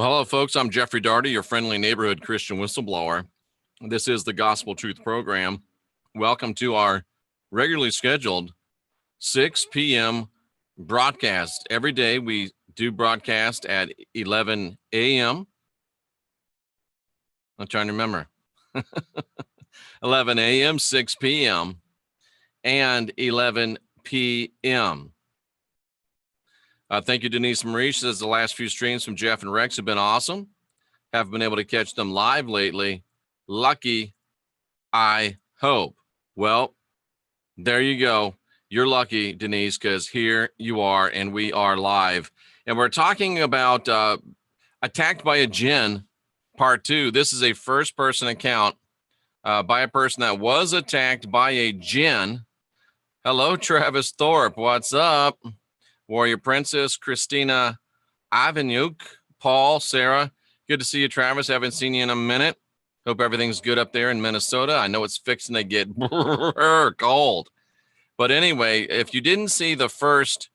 Well, hello, folks. I'm Jeffrey Darty, your friendly neighborhood Christian whistleblower. This is the Gospel Truth Program. Welcome to our regularly scheduled 6 p.m. broadcast. Every day we do broadcast at 11 a.m. I'm trying to remember. 11 a.m., 6 p.m., and 11 p.m. Thank you, Denise Marie. She says the last few streams from Jeff and Rex have been awesome. Haven't been able to catch them live lately. Lucky, I hope. Well, there you go. You're lucky, Denise, because here you are and we are live. And we're talking about Attacked by a Jinn, Part 2. This is a first-person account by a person that was attacked by a jinn. Hello, Travis Thorpe. What's up? Warrior Princess, Christina Ivanuk, Paul, Sarah. Good to see you, Travis. Haven't seen you in a minute. Hope everything's good up there in Minnesota. I know it's fixing to get cold. But anyway, if you didn't see the first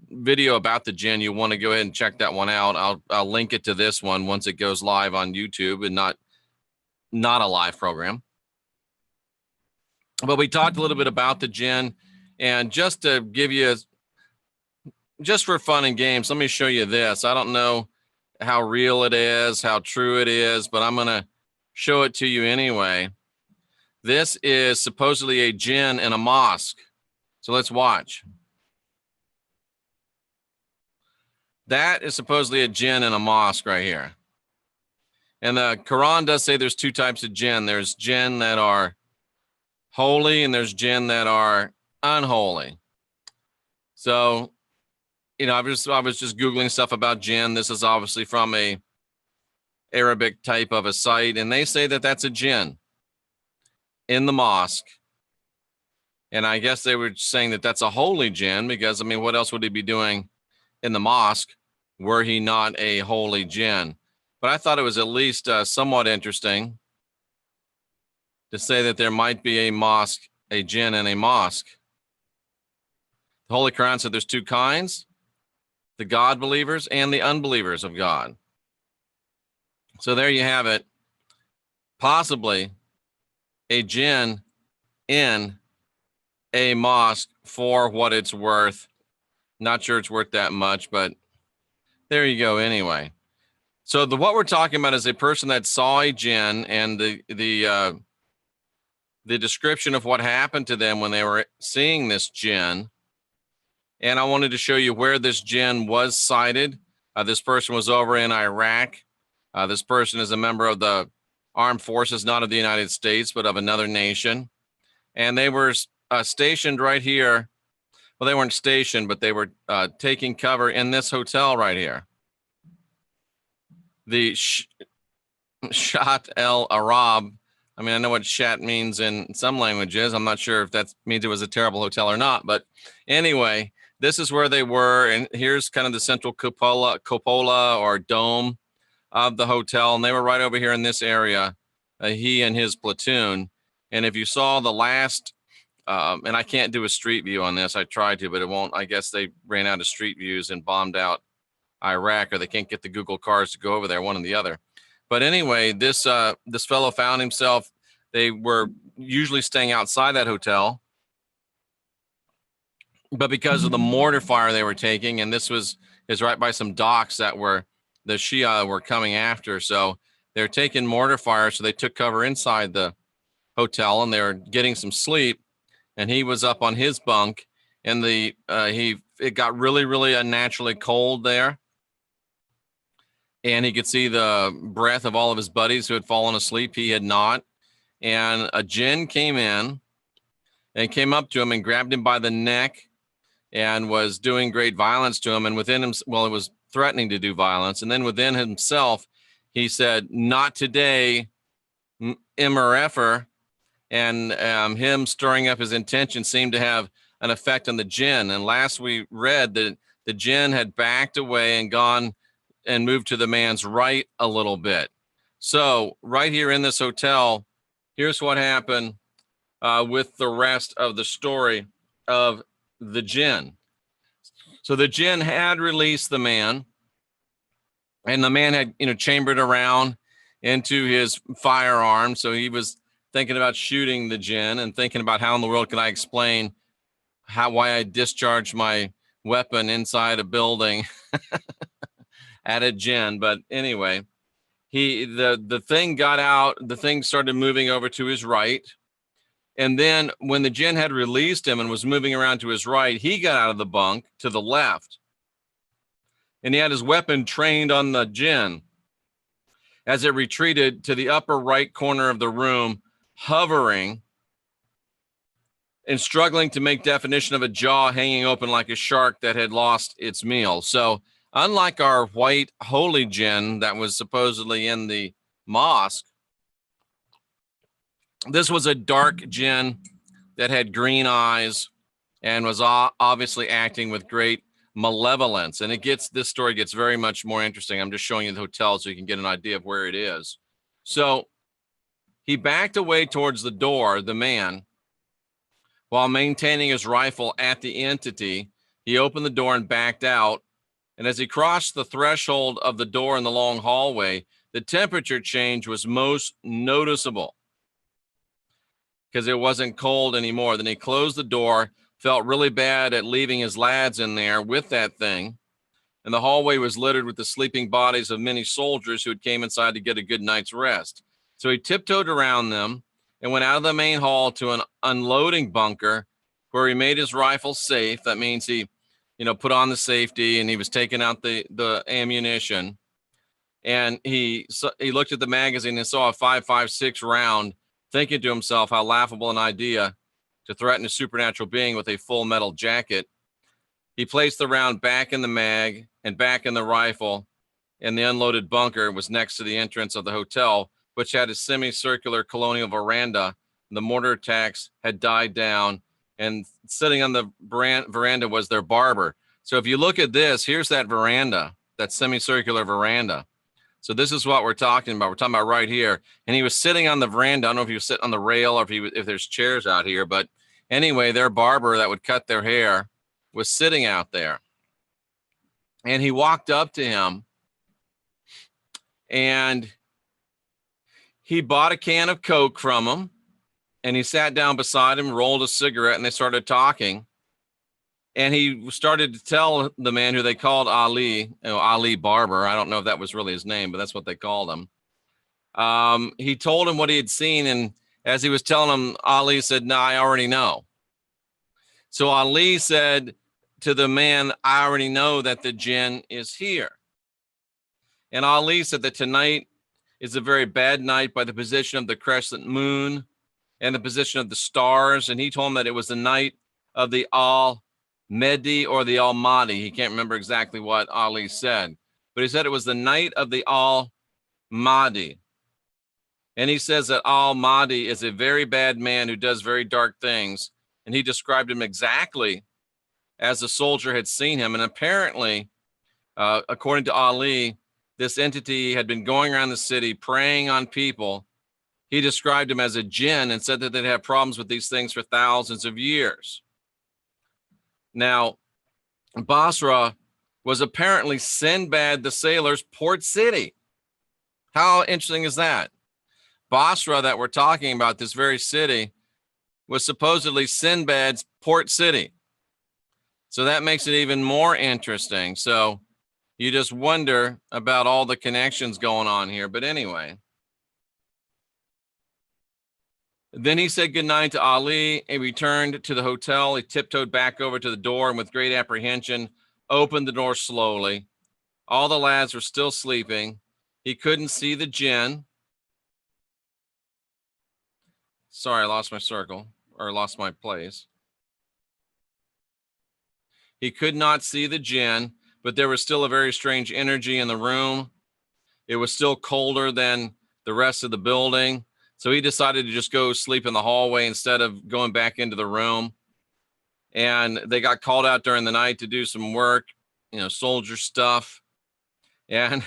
video about the jinn, you want to go ahead and check that one out. I'll link it to this one once it goes live on YouTube and not a live program. But we talked a little bit about the jinn, and just to give you just for fun and games, let me show you this. I don't know how real it is, how true it is, but I'm going to show it to you anyway. This is supposedly a jinn in a mosque. So let's watch. That is supposedly a jinn in a mosque right here. And the Quran does say there's two types of jinn. There's jinn that are holy and there's jinn that are unholy. So, you know, I was just Googling stuff about jinn. This is obviously from a Arabic type of a site, and they say that that's a jinn in the mosque. And I guess they were saying that that's a holy jinn because, I mean, what else would he be doing in the mosque were he not a holy jinn? But I thought it was at least somewhat interesting to say that there might be a jinn in a mosque. The Holy Quran said there's two kinds: the God believers and the unbelievers of God. So there you have it. Possibly a jinn in a mosque for what it's worth. Not sure it's worth that much, but there you go anyway. So what we're talking about is a person that saw a jinn, and the description of what happened to them when they were seeing this jinn. And I wanted to show you where this jinn was sighted. This person was over in Iraq. This person is a member of the armed forces, not of the United States, but of another nation. And they were stationed right here. Well, they weren't stationed, but they were taking cover in this hotel right here. The Shat El Arab. I mean, I know what Shat means in some languages. I'm not sure if that means it was a terrible hotel or not. But anyway, this is where they were, and here's kind of the central cupola or dome of the hotel, and they were right over here in this area, he and his platoon. And if you saw the last, and I can't do a street view on this, I tried to, but it won't. I guess they ran out of street views and bombed out Iraq, or they can't get the Google cars to go over there, one or the other. But anyway, this fellow found himself, they were usually staying outside that hotel, but because of the mortar fire they were taking, and this is right by some docks that were the Shia were coming after. So they're taking mortar fire. So they took cover inside the hotel and they were getting some sleep. And he was up on his bunk, and it got really, really unnaturally cold there. And he could see the breath of all of his buddies who had fallen asleep. He had not. And a jinn came in and came up to him and grabbed him by the neck and was doing great violence to him. And within him, well, it was threatening to do violence. And then within himself, he said, "Not today, Immer." And him stirring up his intention seemed to have an effect on the jinn. And last we read that the jinn had backed away and gone and moved to the man's right a little bit. So right here in this hotel, here's what happened with the rest of the story of the jinn. So the jinn had released the man, And the man had, chambered around into his firearm. So he was thinking about shooting the jinn and thinking about how in the world can I explain why I discharged my weapon inside a building at a jinn. But anyway, the thing got out, the thing started moving over to his right. And then when the jinn had released him and was moving around to his right, he got out of the bunk to the left. And he had his weapon trained on the jinn as it retreated to the upper right corner of the room, hovering and struggling to make definition of a jaw hanging open like a shark that had lost its meal. So unlike our white holy jinn that was supposedly in the mosque, this was a dark jinn that had green eyes and was obviously acting with great malevolence. And this story gets very much more interesting. I'm just showing you the hotel so you can get an idea of where it is. So he backed away towards the door, the man, while maintaining his rifle at the entity. He opened the door and backed out. And as he crossed the threshold of the door in the long hallway, the temperature change was most noticeable because it wasn't cold anymore. Then he closed the door, felt really bad at leaving his lads in there with that thing. And the hallway was littered with the sleeping bodies of many soldiers who had came inside to get a good night's rest. So he tiptoed around them and went out of the main hall to an unloading bunker where he made his rifle safe. That means he, put on the safety and he was taking out the ammunition. And he looked at the magazine and saw a 5.56 round, thinking to himself how laughable an idea to threaten a supernatural being with a full metal jacket. He placed the round back in the mag and back in the rifle, and the unloaded bunker was next to the entrance of the hotel, which had a semicircular colonial veranda. The mortar attacks had died down, and sitting on the veranda was their barber. So if you look at this, here's that veranda, that semicircular veranda. So this is what we're talking about. We're talking about right here. And he was sitting on the veranda. I don't know if he was sitting on the rail or if there's chairs out here. But anyway, their barber that would cut their hair was sitting out there. And he walked up to him and he bought a can of Coke from him. And he sat down beside him, rolled a cigarette, and they started talking. And he started to tell the man who they called Ali, Ali Barber. I don't know if that was really his name, but that's what they called him. He told him what he had seen. And as he was telling him, Ali said, "No, I already know." So Ali said to the man, "I already know that the jinn is here." And Ali said that tonight is a very bad night by the position of the crescent moon and the position of the stars. And he told him that it was the night of the Al-Mahdi or the Al-Mahdi. He can't remember exactly what Ali said, but he said it was the night of the Al-Mahdi. And he says that Al-Mahdi is a very bad man who does very dark things. And he described him exactly as the soldier had seen him. And apparently, according to Ali, this entity had been going around the city preying on people. He described him as a jinn and said that they'd have problems with these things for thousands of years. Now, Basra was apparently Sinbad the sailor's port city. How interesting is that? Basra that we're talking about, this very city, was supposedly Sinbad's port city. So that makes it even more interesting. So you just wonder about all the connections going on here. But anyway, then he said goodnight to Ali and returned to the hotel. He tiptoed back over to the door and with great apprehension opened the door slowly. All the lads were still sleeping. He couldn't see the jinn. Sorry, I lost my circle or lost my place. He could not see the jinn, but there was still a very strange energy in the room. It was still colder than the rest of the building. So he decided to just go sleep in the hallway instead of going back into the room. And they got called out during the night to do some work, soldier stuff. And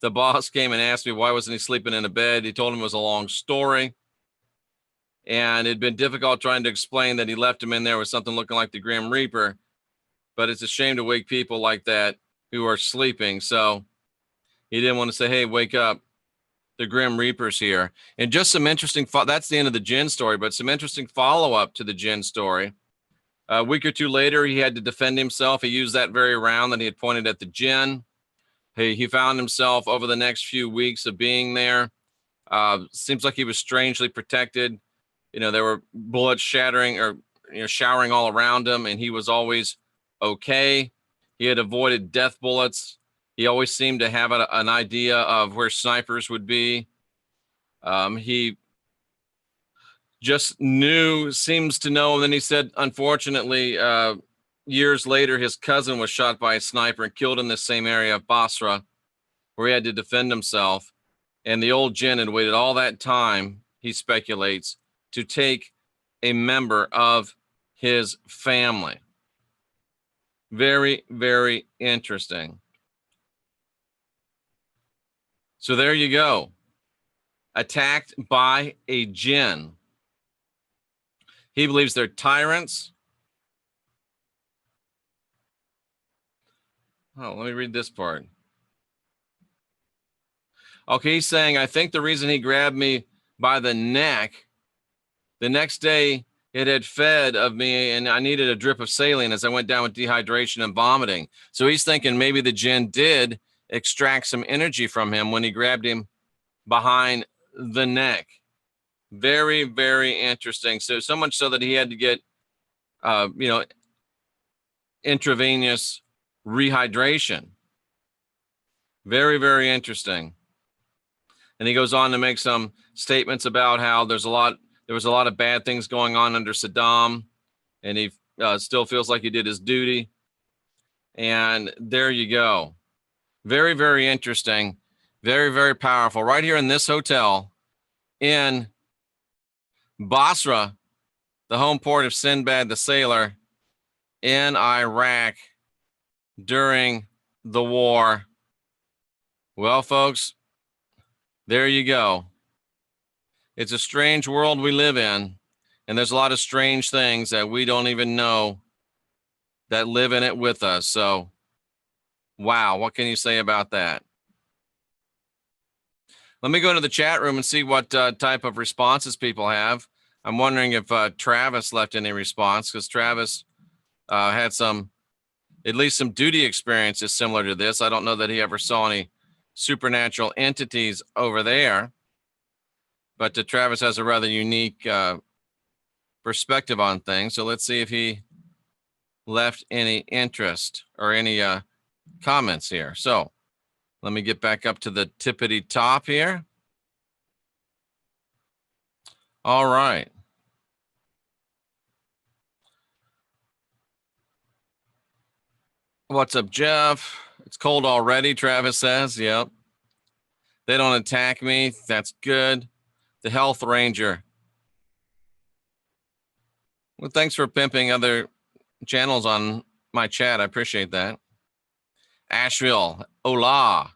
the boss came and asked me why wasn't he sleeping in a bed. He told him it was a long story. And it'd been difficult trying to explain that he left him in there with something looking like the Grim Reaper. But it's a shame to wake people like that who are sleeping. So He didn't want to say, hey, wake up, the Grim Reaper's here. And just some interesting, that's the end of the Jinn story, but some interesting follow-up to the Jinn story. A week or two later, he had to defend himself. He used that very round that he had pointed at the Jinn. He found himself over the next few weeks of being there. Seems like he was strangely protected. You know, there were bullets shattering or showering all around him, and he was always okay. He had avoided death bullets. He always seemed to have an idea of where snipers would be. He just seems to know. And then he said, unfortunately, years later, his cousin was shot by a sniper and killed in the same area of Basra, where he had to defend himself. And the old Jinn had waited all that time, he speculates, to take a member of his family. Very, very interesting. So there you go. Attacked by a Jinn. He believes they're tyrants. Oh, let me read this part. Okay, he's saying, I think the reason he grabbed me by the neck, the next day it had fed of me and I needed a drip of saline as I went down with dehydration and vomiting. So he's thinking maybe the Jinn did extract some energy from him when he grabbed him behind the neck. Very, very interesting. So much so that he had to get, intravenous rehydration. Very, very interesting. And he goes on to make some statements about how there was a lot of bad things going on under Saddam, and he still feels like he did his duty. And there you go. Very, very interesting. Very, very powerful. Right here in this hotel in Basra, the home port of Sinbad the Sailor in Iraq during the war. Well, folks, there you go. It's a strange world we live in, and there's a lot of strange things that we don't even know that live in it with us. So, wow, what can you say about that? Let me go into the chat room and see what type of responses people have. I'm wondering if Travis left any response, because Travis had at least some duty experiences similar to this. I don't know that he ever saw any supernatural entities over there, but Travis has a rather unique perspective on things. So let's see if he left any interest or any comments here. So let me get back up to the tippity top here. All right. What's up, Jeff? It's cold already, Travis says. Yep. They don't attack me. That's good. The Health Ranger. Well, thanks for pimping other channels on my chat. I appreciate that. Asheville, hola.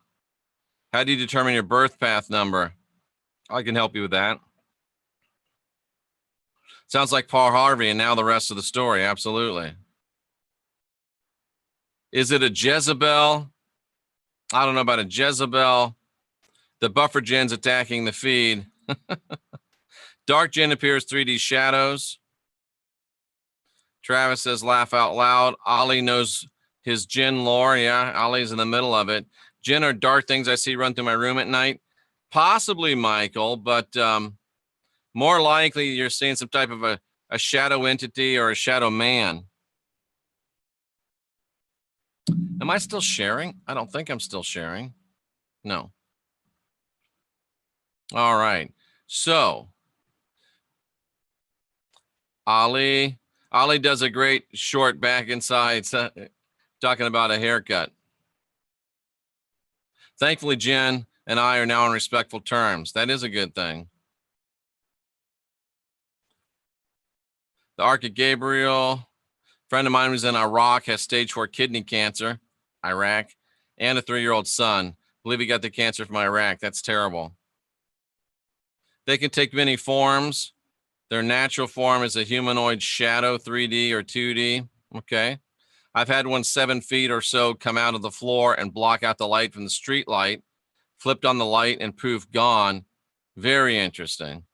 How do you determine your birth path number? I can help you with that. Sounds like Paul Harvey and now the rest of the story. Absolutely. Is it a Jezebel? I don't know about a Jezebel. The buffer Jinn's attacking the feed. Dark Jinn appears 3D shadows. Travis says, laugh out loud. Ali knows his Jinn lore. Yeah, Ali's in the middle of it. Jinn are dark things I see run through my room at night. Possibly, Michael, but more likely you're seeing some type of a shadow entity or a shadow man. Am I still sharing? I don't think I'm still sharing. No. All right. So Ali does a great short back and sides talking about a haircut. Thankfully, Jen and I are now on respectful terms. That is a good thing. The Ark of Gabriel. Friend of mine who's in Iraq, has stage 4 kidney cancer, Iraq, and a 3-year-old son. I believe he got the cancer from Iraq. That's terrible. They can take many forms. Their natural form is a humanoid shadow, 3D or 2D. Okay. I've had one 7 feet or so come out of the floor and block out the light from the street light. flipped on the light and poof, gone. Very interesting.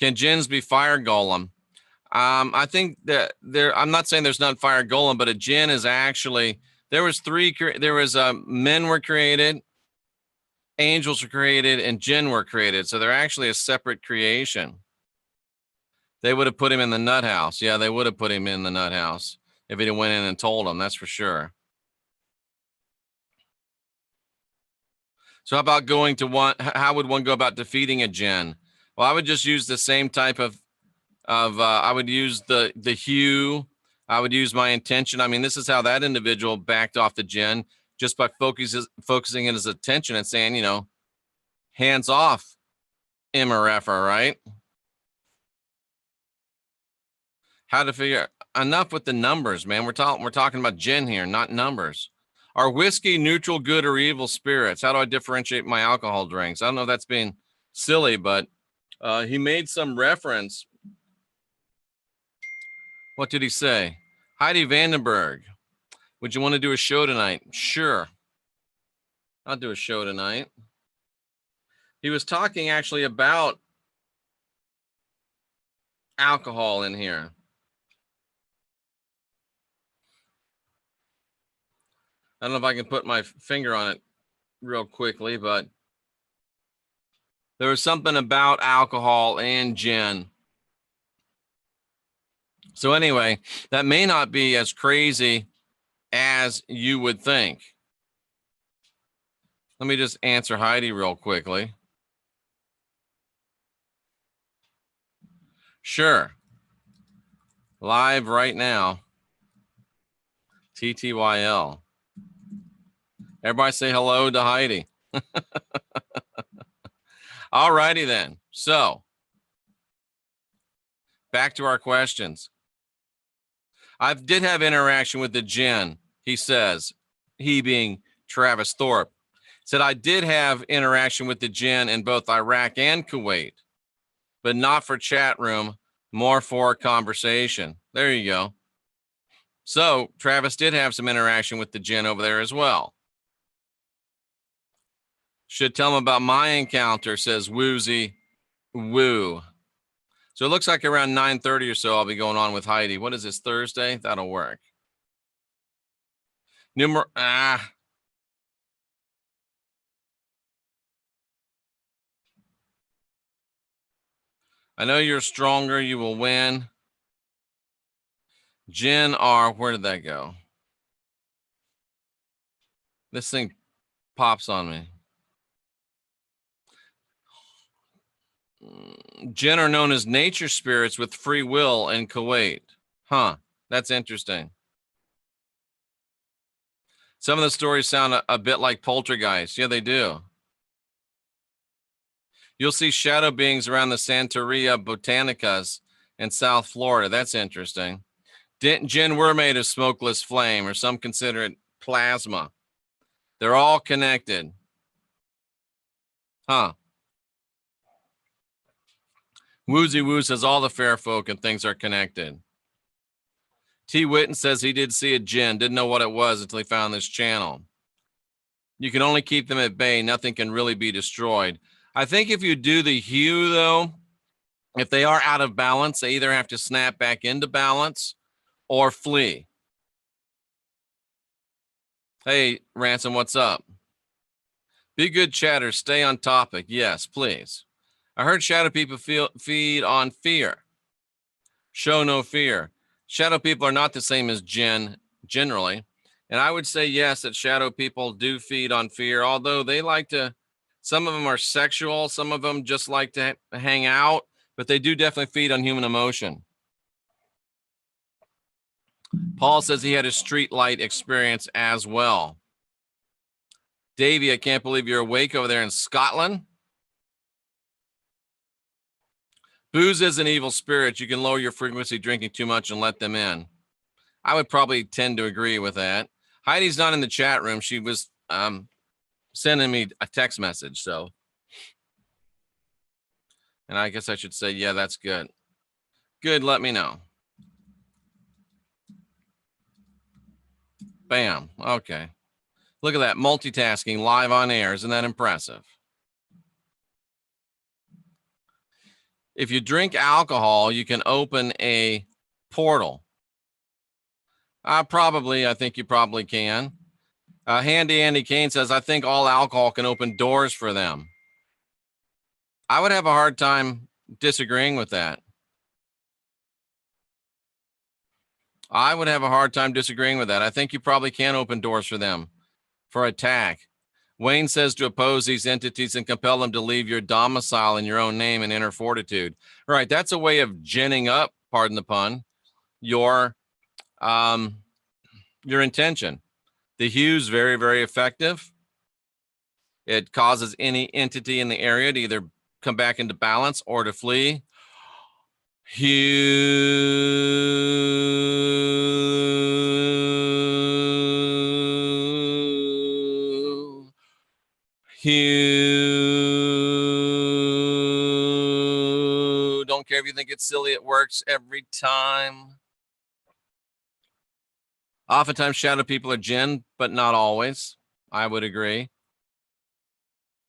Can jinns be fire golem? I think that I'm not saying there's not fire golem, but a jinn is actually, there was men were created, angels were created, and jinn were created. So they're actually a separate creation. They would have put him in the nut house. Yeah, they would have put him in the nut house if he went in and told them, that's for sure. So how about going to one, how would one go about defeating a jinn? Well, I would just use the same type of I would use the hue. I would use my intention. I mean, this is how that individual backed off the jinn, just by focusing his attention and saying, you know, hands off, MRFer, right? How to figure, enough with the numbers, man. We're talking about jinn here, not numbers. Are whiskey neutral, good, or evil spirits? How do I differentiate my alcohol drinks? I don't know if that's being silly, but he made some reference. What did he say? Heidi Vandenberg, would you want to do a show tonight? Sure. I'll do a show tonight. He was talking actually about alcohol in here. I don't know if I can put my finger on it real quickly, but there was something about alcohol and gin. So anyway, that may not be as crazy as you would think. Let me just answer Heidi real quickly. Sure. Live right now. TTYL. Everybody say hello to Heidi. All righty then. So back to our questions. I did have interaction with the jinn, he says, he being Travis Thorpe, said I did have interaction with the jinn in both Iraq and Kuwait, but not for chat room, more for conversation. There you go. So Travis did have some interaction with the jinn over there as well. Should tell him about my encounter, says Woozy Woo. So it looks like around 9:30 or so, I'll be going on with Heidi. What is this, Thursday? That'll work. I know you're stronger. You will win. Jen R. Where did that go? This thing pops on me. Jinn are known as nature spirits with free will in Kuwait. Huh, that's interesting. Some of the stories sound a bit like poltergeist. Yeah, they do. You'll see shadow beings around the Santeria Botanicas in South Florida. That's interesting. Jinn were made of smokeless flame, or some consider it plasma. They're all connected. Huh. Woozy Woo says all the fair folk and things are connected. T. Witten says he did see a jinn, didn't know what it was until he found this channel. You can only keep them at bay. Nothing can really be destroyed. I think if you do the hue, though, if they are out of balance, they either have to snap back into balance or flee. Hey, Ransom, what's up? Be good chatter. Stay on topic. Yes, please. I heard shadow people feed on fear. Show no fear. Shadow people are not the same as jinn generally. And I would say, yes, that shadow people do feed on fear, although they like to, some of them are sexual, some of them just like to hang out, but they do definitely feed on human emotion. Paul says he had a street light experience as well. Davey, I can't believe you're awake over there in Scotland. Booze is an evil spirit. You can lower your frequency drinking too much and let them in. I would probably tend to agree with that. Heidi's not in the chat room. She was sending me a text message. So, and I guess I should say, yeah, that's good. Good. Let me know. Bam. Okay. Look at that, multitasking live on air. Isn't that impressive? If you drink alcohol, you can open a portal. I think you probably can. Handy Andy Kane says, I think all alcohol can open doors for them. I would have a hard time disagreeing with that. I would have a hard time disagreeing with that. I think you probably can open doors for them for attack. Wayne says to oppose these entities and compel them to leave your domicile in your own name and inner fortitude. Right. That's a way of ginning up, pardon the pun, your intention. The hue's very, very effective. It causes any entity in the area to either come back into balance or to flee. Don't care if you think it's silly, it works every time. Oftentimes shadow people are jinn, but not always. I would agree.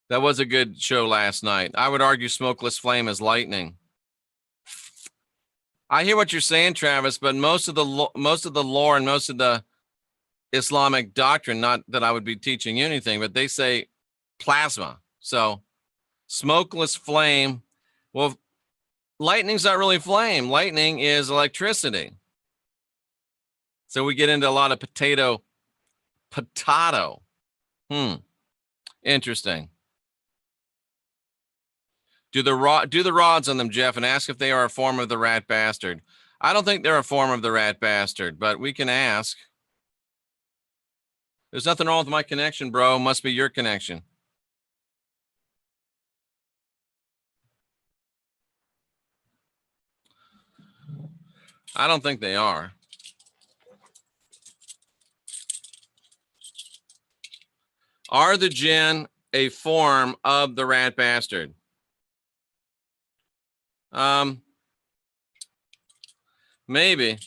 That was a good show last night. I would argue smokeless flame is lightning. I hear what you're saying, Travis, but most of the lore and most of the Islamic doctrine, not that I would be teaching you anything, but they say plasma. So smokeless flame, well, lightning's not really flame. Lightning is electricity. So we get into a lot of potato. Interesting. Do the rods on them, Jeff, and ask if they are a form of the rat bastard. I don't think they're a form of the rat bastard, but we can ask. There's nothing wrong with my connection, bro. Must be your connection. I don't think they are. Are the jinn a form of the rat bastard? Maybe.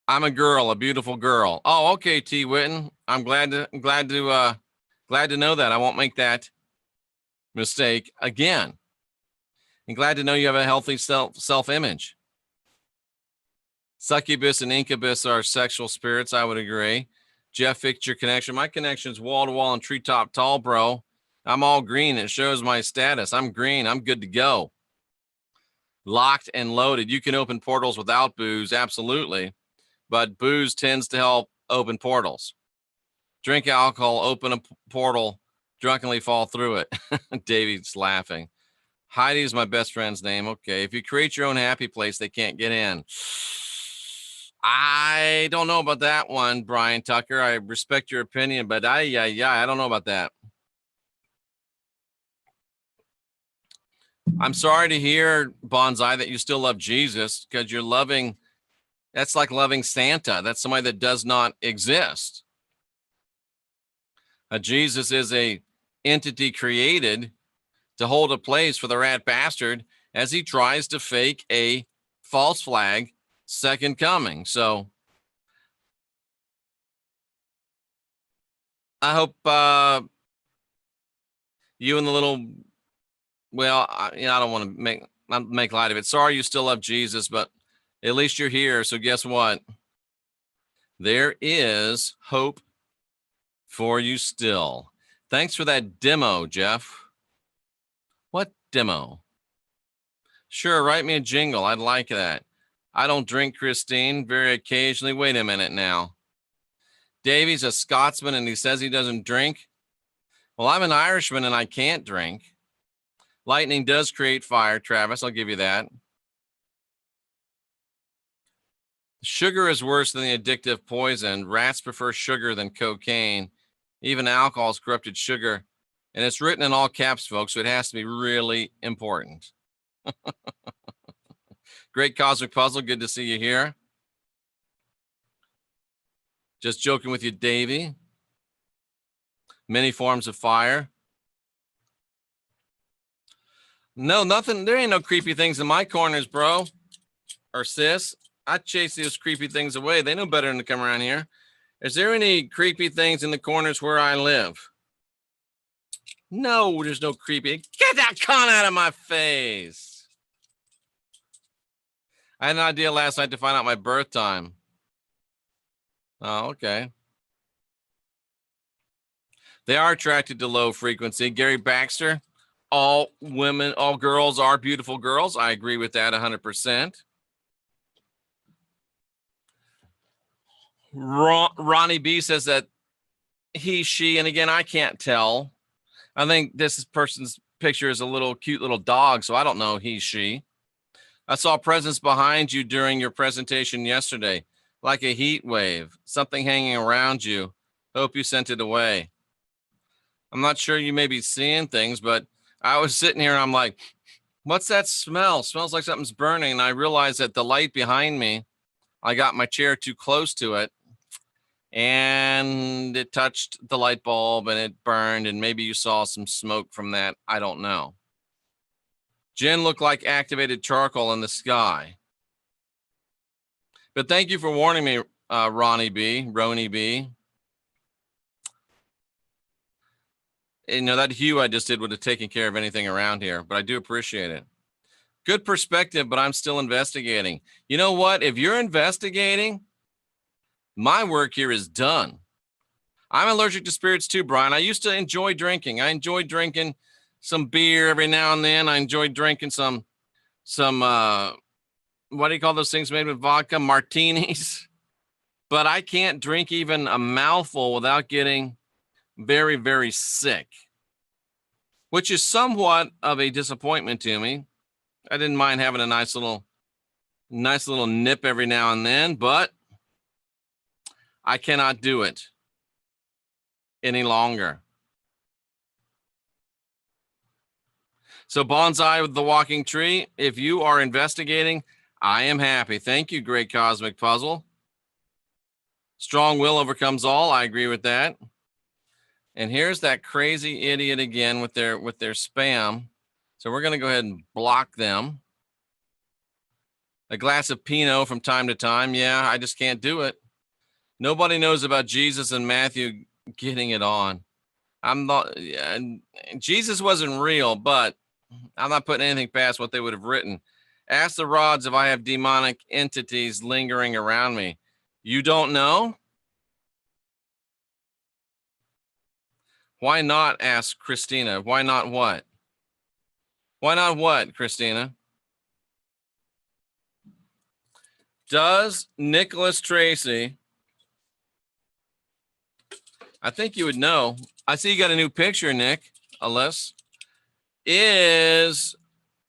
I'm a girl, a beautiful girl. Oh, okay, T. Witten. I'm glad to know that. I won't make that mistake again. And glad to know you have a healthy self-image. Succubus and incubus are sexual spirits. I would agree. Jeff, fixed your connection. My connection's wall to wall and treetop tall, bro. I'm all green. It shows my status. I'm green. I'm good to go. Locked and loaded. You can open portals without booze. Absolutely. But booze tends to help open portals. Drink alcohol, open a portal, drunkenly fall through it. David's laughing. Heidi is my best friend's name. Okay. If you create your own happy place, they can't get in. I don't know about that one, Brian Tucker. I respect your opinion, but I don't know about that. I'm sorry to hear, Bonsai, that you still love Jesus, because you're loving, that's like loving Santa. That's somebody that does not exist. Jesus is a entity created to hold a place for the rat bastard as he tries to fake a false flag second coming. So I hope you and the little, well, I don't want to make light of it. Sorry you still love Jesus, but at least you're here. So guess what? There is hope for you still. Thanks for that demo, Jeff. What demo? Sure, write me a jingle. I'd like that. I don't drink, Christine, very occasionally. Wait a minute now. Davey's a Scotsman and he says he doesn't drink. Well, I'm an Irishman and I can't drink. Lightning does create fire, Travis. I'll give you that. Sugar is worse than the addictive poison. Rats prefer sugar than cocaine. Even alcohol is corrupted sugar. And it's written in all caps, folks, so it has to be really important. Great Cosmic Puzzle. Good to see you here. Just joking with you, Davey. Many forms of fire. No, nothing. There ain't no creepy things in my corners, bro. Or sis. I chase those creepy things away. They know better than to come around here. Is there any creepy things in the corners where I live? No, there's no creepy. Get that con out of my face. I had an idea last night to find out my birth time. Oh, okay. They are attracted to low frequency. Gary Baxter, all women, all girls are beautiful girls. I agree with that 100%. Ronnie B says that he, she, and again, I can't tell. I think this person's picture is a little cute little dog, so I don't know he, she. I saw presence behind you during your presentation yesterday, like a heat wave, something hanging around you. Hope you sent it away. I'm not sure you may be seeing things, but I was sitting here and I'm like, what's that smell? Smells like something's burning. And I realized that the light behind me, I got my chair too close to it and it touched the light bulb and it burned. And maybe you saw some smoke from that. I don't know. Jen looked like activated charcoal in the sky. But thank you for warning me, Ronnie B. You know, that hue I just did would have taken care of anything around here, but I do appreciate it. Good perspective, but I'm still investigating. You know what? If you're investigating, my work here is done. I'm allergic to spirits too, Brian. I used to enjoy drinking. I enjoyed drinking some beer every now and then. I enjoyed drinking some what do you call those things made with vodka? Martinis. But I can't drink even a mouthful without getting very, very sick, which is somewhat of a disappointment to me. I didn't mind having a nice little nip every now and then, but I cannot do it any longer. So Bonsai with the Walking Tree, if you are investigating, I am happy. Thank you, Great Cosmic Puzzle. Strong will overcomes all. I agree with that. And here's that crazy idiot again with their spam. So we're going to go ahead and block them. A glass of Pinot from time to time. Yeah, I just can't do it. Nobody knows about Jesus and Matthew getting it on. I'm not, Jesus wasn't real, but I'm not putting anything past what they would have written. Ask the rods if I have demonic entities lingering around me. You don't know? Why not? Ask Christina. Why not what? Why not what, Christina? Does Nicholas Tracy, I think you would know. I see you got a new picture, Nick, Alyssa. Does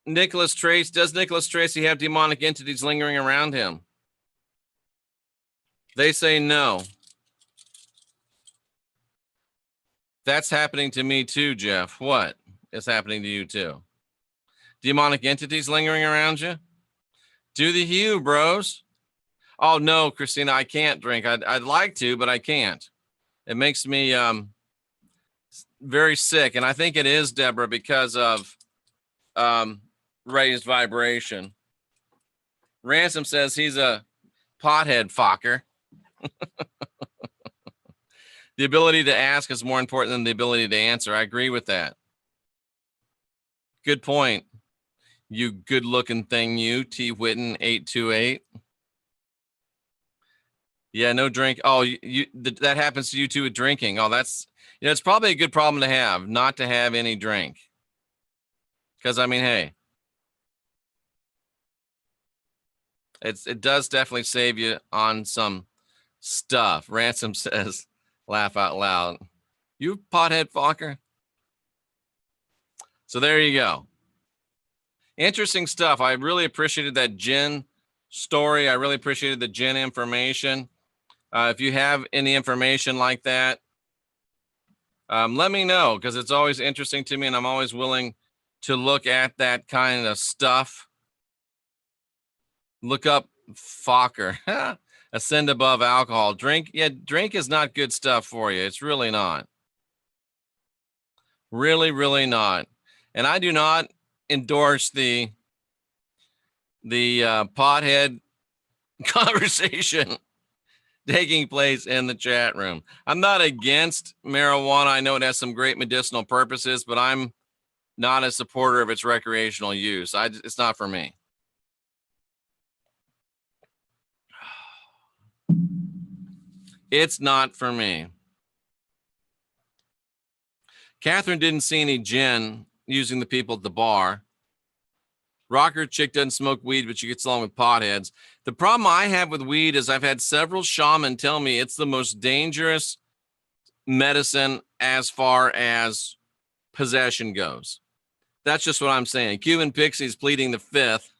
Nicholas Tracy have demonic entities lingering around him? They say no. That's happening to me too, Jeff. What is happening to you too? Demonic entities lingering around you? Do the hue, bros. Oh no, Christina, I can't drink. I'd like to, but I can't. It makes me very sick. And I think it is, Deborah, because of raised vibration. Ransom says he's a pothead fucker. The ability to ask is more important than the ability to answer. I agree with that. Good point. You good looking thing, you T Witten 828. Yeah, no drink. Oh, that happens to you too with drinking. Oh, that's, it's probably a good problem to have, not to have any drink. Because I mean, hey, it does definitely save you on some stuff. Ransom says, laugh out loud. You pothead fucker. So there you go. Interesting stuff. I really appreciated that DJINN story. I really appreciated the DJINN information. If you have any information like that, let me know, because it's always interesting to me and I'm always willing to look at that kind of stuff. Look up Fokker. Ascend above alcohol. Drink is not good stuff for you. It's really not. Really, really not. And I do not endorse the pothead conversation taking place in the chat room. I'm not against marijuana. I know it has some great medicinal purposes, but I'm not a supporter of its recreational use. It's not for me. It's not for me. Catherine didn't see any gin using the people at the bar. Rocker chick doesn't smoke weed, but she gets along with potheads. The problem I have with weed is I've had several shaman tell me it's the most dangerous medicine as far as possession goes. That's just what I'm saying. Cuban Pixie's pleading the fifth.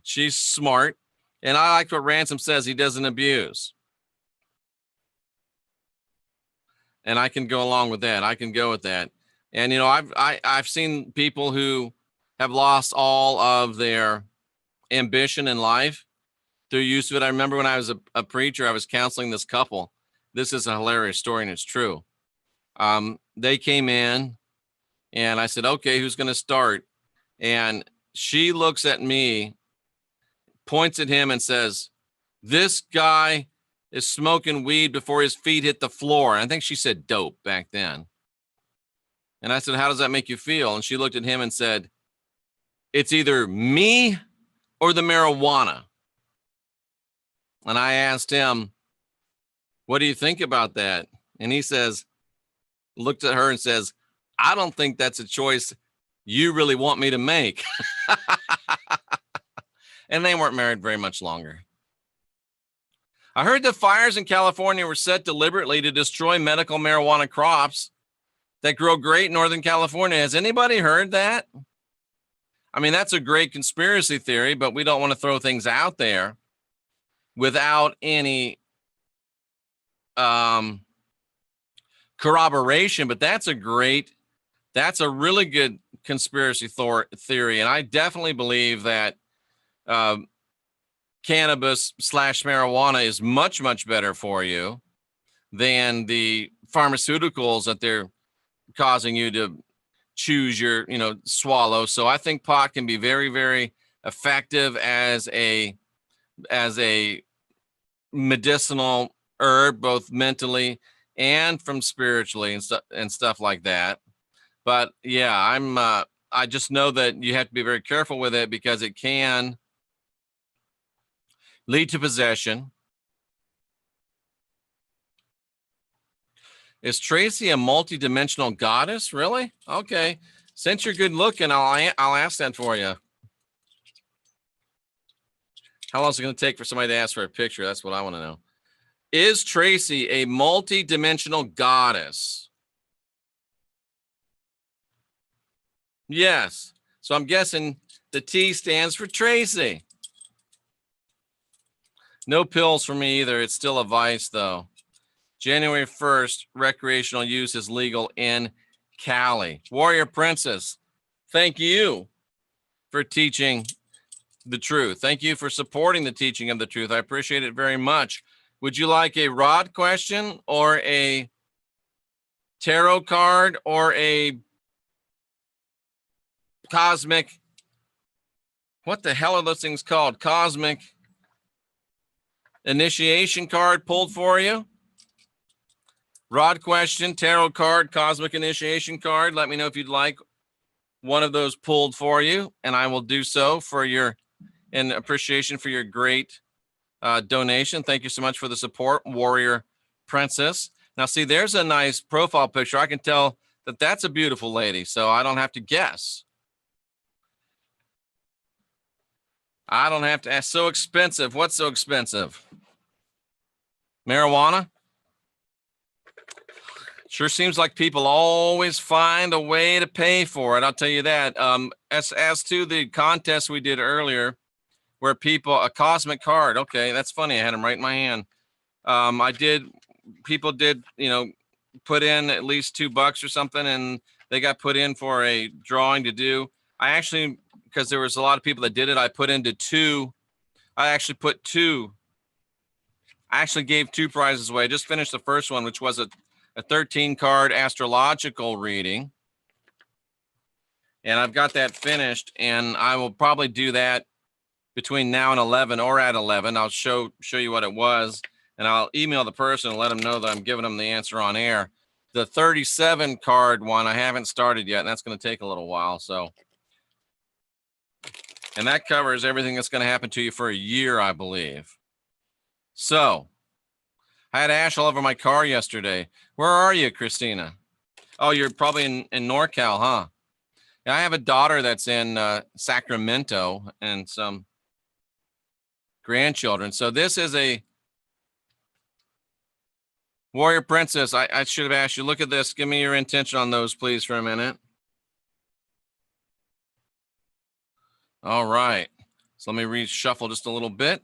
She's smart. And I like what Ransom says he doesn't abuse. And I can go along with that. I can go with that. And, you know, I've seen people who have lost all of their ambition in life through use of it. I remember when I was a preacher, I was counseling this couple. This is a hilarious story, and it's true. They came in, and I said, okay, who's going to start? And she looks at me, points at him, and says, this guy is smoking weed before his feet hit the floor. And I think she said dope back then. And I said, how does that make you feel? And she looked at him and said, it's either me or the marijuana. And I asked him, what do you think about that? And he says, looked at her and says, I don't think that's a choice you really want me to make. And they weren't married very much longer. I heard the fires in California were set deliberately to destroy medical marijuana crops that grow great in Northern California. Has anybody heard that? I mean, that's a great conspiracy theory, but we don't want to throw things out there without any corroboration. But that's a really good conspiracy theory. And I definitely believe that cannabis / marijuana is much, much better for you than the pharmaceuticals that they're causing you to choose your, swallow. So I think pot can be very, very effective as a medicinal herb, both mentally and from spiritually and stuff like that. But yeah, I just know that you have to be very careful with it because it can lead to possession. Is Tracy a multi-dimensional goddess? Really? Okay. Since you're good looking, I'll ask that for you. How long is it going to take for somebody to ask for a picture? That's what I want to know. Is Tracy a multi-dimensional goddess? Yes. So I'm guessing the T stands for Tracy. No pills for me either. It's still a vice, though. January 1st, recreational use is legal in Cali. Warrior Princess, thank you for teaching the truth. Thank you for supporting the teaching of the truth. I appreciate it very much. Would you like a rod question or a tarot card or a cosmic? What the hell are those things called? Cosmic initiation card pulled for you? Rod question, tarot card, cosmic initiation card. Let me know if you'd like one of those pulled for you, and I will do so for your in appreciation for your great donation. Thank you so much for the support, Warrior Princess. Now, see, there's a nice profile picture. I can tell that that's a beautiful lady, so I don't have to guess. I don't have to ask. So expensive. What's so expensive? Marijuana? Sure seems like people always find a way to pay for it. I'll tell you that. As to the contest we did earlier, where a cosmic card. Okay, that's funny. I had them right in my hand. People did, put in at least $2 or something, and they got put in for a drawing to do. I actually, because there was a lot of people that did it, I put into two. I actually gave 2 prizes away. I just finished the first one, which was a 13-card astrological reading. And I've got that finished, and I will probably do that between now and 11 or at 11. I'll show you what it was, and I'll email the person and let them know that I'm giving them the answer on air. The 37 card one, I haven't started yet, and that's going to take a little while. So, and that covers everything that's going to happen to you for a year, I believe. So, I had ash all over my car yesterday. Where are you, Christina? Oh, you're probably in NorCal, huh? I have a daughter that's in Sacramento and some grandchildren. So this is a Warrior Princess. I should have asked you, look at this. Give me your intention on those, please, for a minute. All right. So let me reshuffle just a little bit.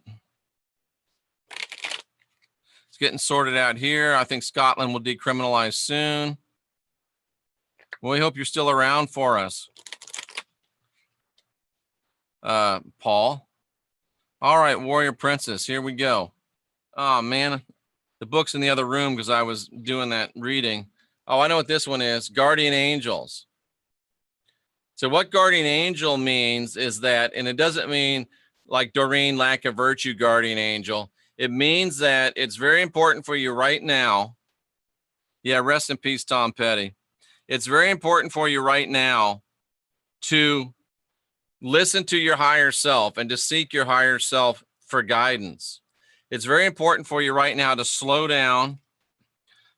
It's getting sorted out here. I think Scotland will decriminalize soon. Well, we hope you're still around for us. Paul. All right, Warrior Princess, here we go. Oh, man. The book's in the other room because I was doing that reading. Oh, I know what this one is. Guardian Angels. So what Guardian Angel means is that, and it doesn't mean like Doreen, lack of virtue, Guardian Angel. It means that it's very important for you right now. Yeah, rest in peace, Tom Petty. It's very important for you right now to listen to your higher self and to seek your higher self for guidance. It's very important for you right now to slow down,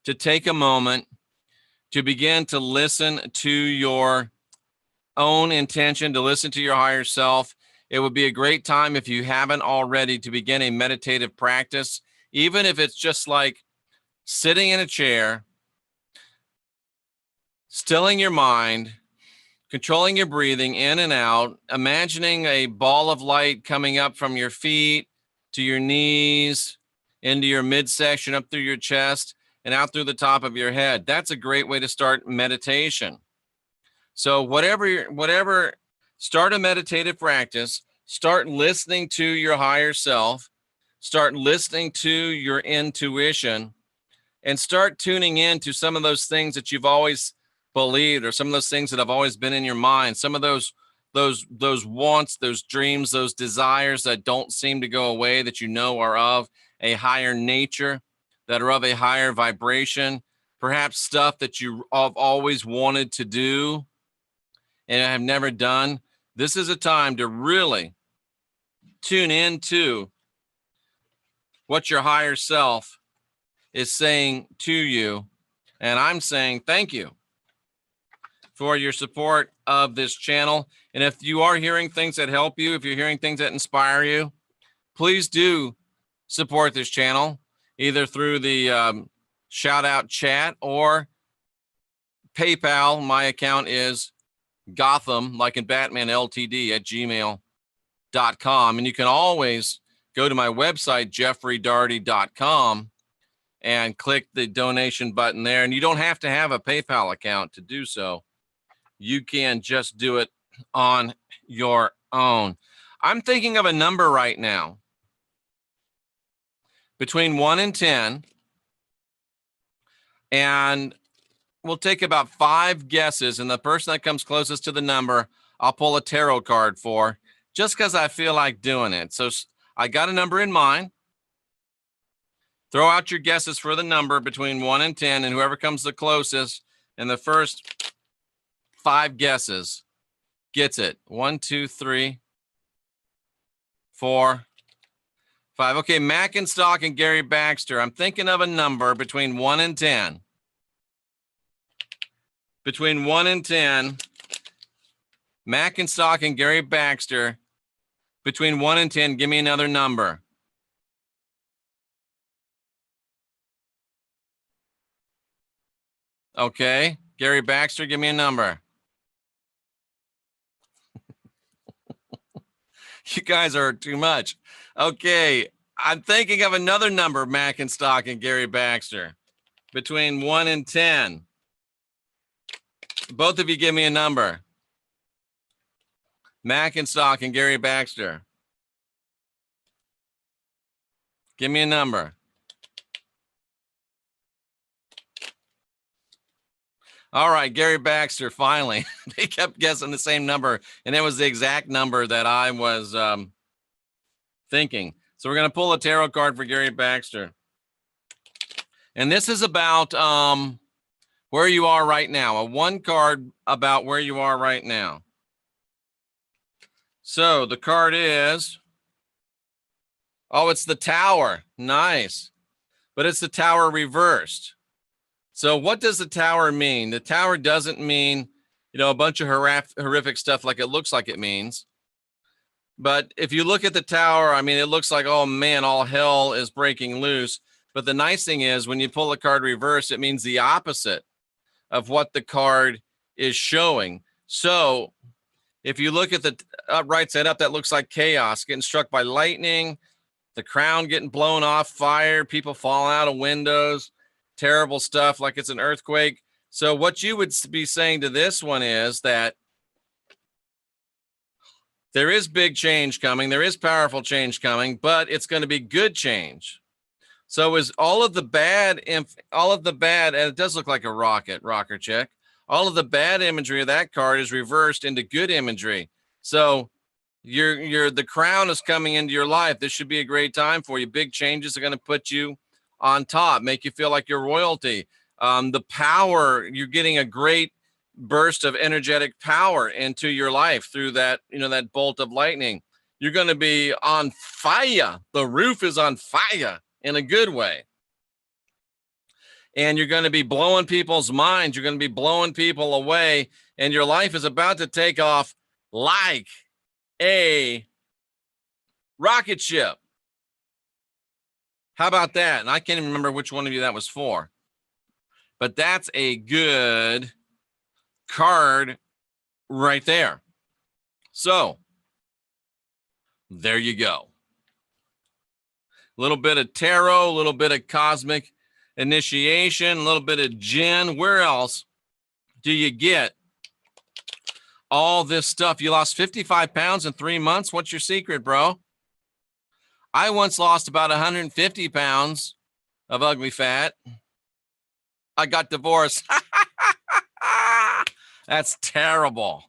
to take a moment, to begin to listen to your own intention, to listen to your higher self. It would be a great time, if you haven't already, to begin a meditative practice, even if it's just like sitting in a chair, stilling your mind, controlling your breathing in and out, imagining a ball of light coming up from your feet to your knees, into your midsection, up through your chest, and out through the top of your head. That's a great way to start meditation. So whatever, start a meditative practice, start listening to your higher self, start listening to your intuition, and start tuning in to some of those things that you've always believed, or some of those things that have always been in your mind, some of those wants, those dreams, those desires that don't seem to go away, that you know are of a higher nature, that are of a higher vibration, perhaps stuff that you have always wanted to do and have never done. This is a time to really tune into what your higher self is saying to you. And I'm saying thank you for your support of this channel. And if you are hearing things that help you, if you're hearing things that inspire you, please do support this channel, either through the shout out chat or PayPal. My account is Gotham, like in Batman, LTD at gmail.com. And you can always go to my website, jeffreydarty.com, and click the donation button there. And you don't have to have a PayPal account to do so. You can just do it on your own. I'm thinking of a number right now between 1 and 10, and we'll take about 5 guesses, and the person that comes closest to the number, I'll pull a tarot card for, just because I feel like doing it. So I got a number in mind. Throw out your guesses for the number between 1 and 10, and whoever comes the closest in the first 5 guesses gets it. 1, 2, 3, 4, 5. Okay, Mackenstock and Gary Baxter. I'm thinking of a number between 1 and 10. Between 1 and 10, Mackenstock and Gary Baxter. Between 1 and 10, give me another number. Okay, Gary Baxter, give me a number. You guys are too much. Okay, I'm thinking of another number, Mackenstock and Gary Baxter. Between 1 and 10. Both of you give me a number. Mackenstock and Gary Baxter. Give me a number. All right, Gary Baxter, finally. They kept guessing the same number, and it was the exact number that I was thinking. So we're going to pull a tarot card for Gary Baxter. And this is about where you are right now. A one card about where you are right now. So the card is, oh, it's the Tower. Nice. But it's the Tower reversed. So what does the Tower mean? The Tower doesn't mean, you know, a bunch of horrific stuff like it looks like it means. But if you look at the Tower, I mean, it looks like, oh man, all hell is breaking loose. But the nice thing is when you pull the card reverse, it means the opposite of what the card is showing. So if you look at the right side up, that looks like chaos, getting struck by lightning, the crown getting blown off, fire, people falling out of windows, terrible stuff like it's an earthquake. So what you would be saying to this one is that there is big change coming. There is powerful change coming, but it's going to be good change. So is all of the bad, and it does look like a rocker check. All of the bad imagery of that card is reversed into good imagery. So the crown is coming into your life. This should be a great time for you. Big changes are going to put you on top, make you feel like you're royalty. The power, you're getting a great burst of energetic power into your life through that, you know, that bolt of lightning. You're going to be on fire. The roof is on fire in a good way. And you're going to be blowing people's minds. You're going to be blowing people away. And your life is about to take off like a rocket ship. How about that? And I can't even remember which one of you that was for. But that's a good card right there. So there you go. A little bit of tarot, a little bit of cosmic initiation, a little bit of DJINN. Where else do you get all this stuff? You lost 55 pounds in 3 months. What's your secret, bro? I once lost about 150 pounds of ugly fat. I got divorced. That's terrible.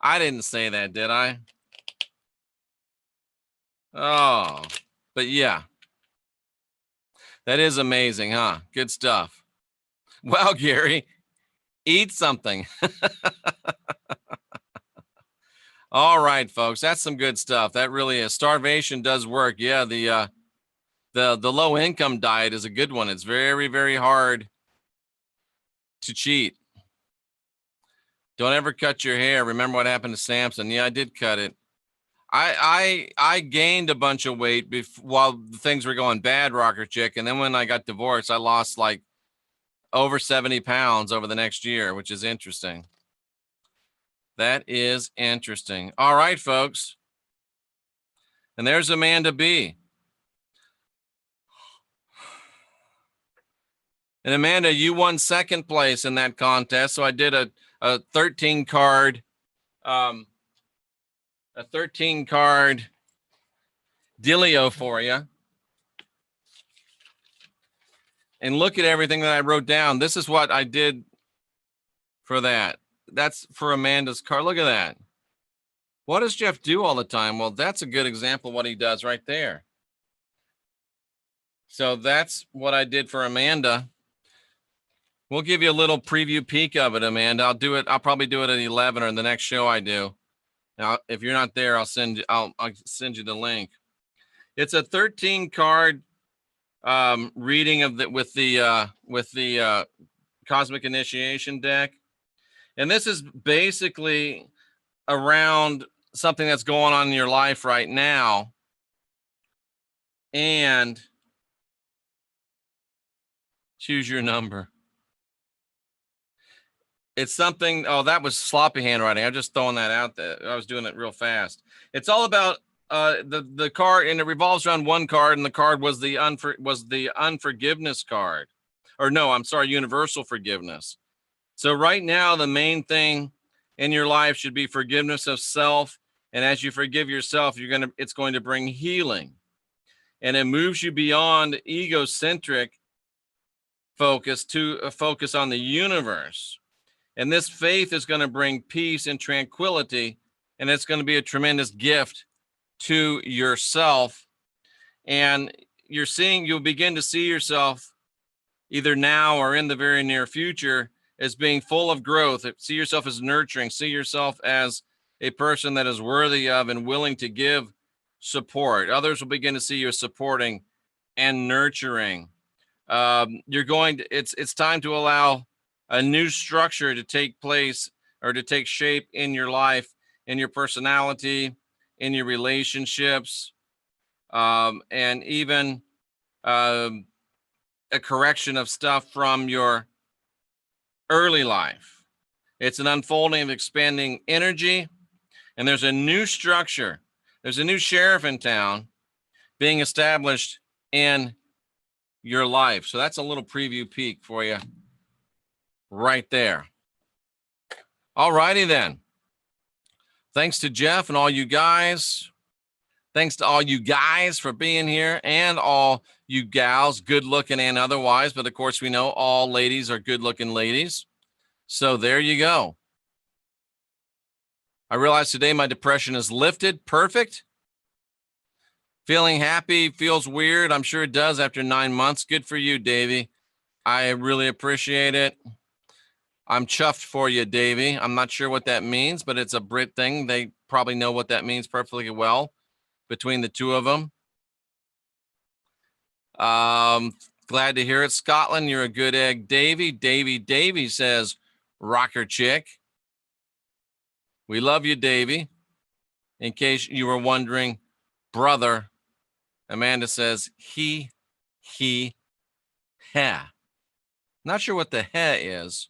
I didn't say that, did I? Oh, but yeah. That is amazing, huh? Good stuff. Well, Gary, eat something. All right, folks, that's some good stuff. That really is. Starvation does work. Yeah, the low income diet is a good one. It's very, very hard to cheat. Don't ever cut your hair. Remember what happened to Samson? Yeah, I did cut it. I gained a bunch of weight while things were going bad, rocker chick, and then when I got divorced, I lost like over 70 pounds over the next year, which is interesting. That is interesting. All right, folks. And there's Amanda B. And Amanda, you won second place in that contest. So I did a 13 card, a 13 card dealio for you. And look at everything that I wrote down. This is what I did for that. That's for Amanda's card. Look at that. What does Jeff do all the time? Well, that's a good example of what he does right there. So that's what I did for Amanda. We'll give you a little preview peek of it, Amanda. I'll probably do it at 11 or in the next show I do. Now, if you're not there, I'll send you the link. It's a 13 card reading of with the Cosmic Initiation deck. And this is basically around something that's going on in your life right now. And choose your number. It's something, oh, that was sloppy handwriting. I'm just throwing that out there. I was doing it real fast. It's all about the card, and it revolves around one card, and the card was the unforgiveness card. Or no, I'm sorry, universal forgiveness. So right now, the main thing in your life should be forgiveness of self. And as you forgive yourself, it's going to bring healing. And it moves you beyond egocentric focus to a focus on the universe. And this faith is going to bring peace and tranquility. And it's going to be a tremendous gift to yourself And you'll begin to see yourself either now or in the very near future as being full of growth. See yourself as nurturing, see yourself as a person that is worthy of and willing to give support. Others will begin to see you as supporting and nurturing. It's time to allow a new structure to take place or to take shape in your life, in your personality, in your relationships, and even a correction of stuff from your early life. It's an unfolding of expanding energy, and there's a new structure. There's a new sheriff in town being established in your life. So that's a little preview peek for you right there. All righty then. Thanks to Jeff and all you guys. Thanks to all you guys for being here and all you gals, good looking and otherwise. But of course, we know all ladies are good looking ladies. So there you go. I realize today my depression is lifted. Perfect. Feeling happy feels weird. I'm sure it does after 9 months. Good for you, Davey. I really appreciate it. I'm chuffed for you, Davey. I'm not sure what that means, but it's a Brit thing. They probably know what that means perfectly well between the two of them. Glad to hear it. Scotland, you're a good egg. Davey says, rocker chick. We love you, Davey. In case you were wondering, brother, Amanda says, he, ha. Not sure what the ha is,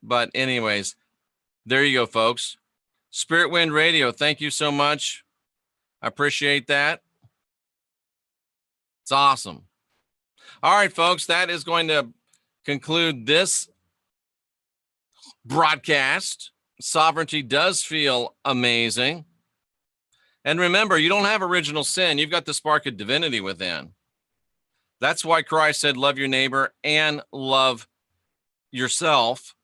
but anyways, there you go, folks. Spirit Wind Radio, thank you so much. I appreciate that. It's awesome. All right, folks, that is going to conclude this broadcast. Sovereignty does feel amazing. And remember, you don't have original sin. You've got the spark of divinity within. That's why Christ said, love your neighbor and love yourself.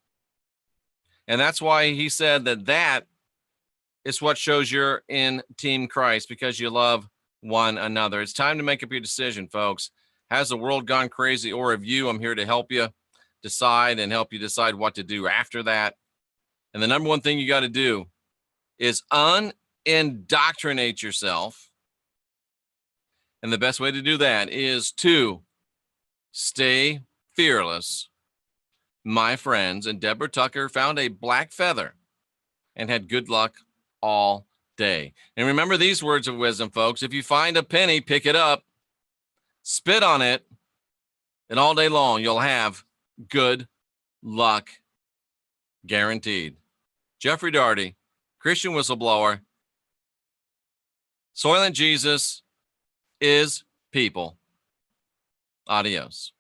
And that's why he said that is what shows you're in Team Christ, because you love one another. It's time to make up your decision, folks. Has the world gone crazy, or have you? I'm here to help you decide and help you decide what to do after that. And the number one thing you got to do is unindoctrinate yourself. And the best way to do that is to stay fearless. My friends, and Deborah Tucker found a black feather and had good luck all day. And remember these words of wisdom, folks. If you find a penny, pick it up, spit on it, and all day long you'll have good luck guaranteed. Jeffrey Daugherty, Christian Whistleblower. Soylent Jesus is people. Adios.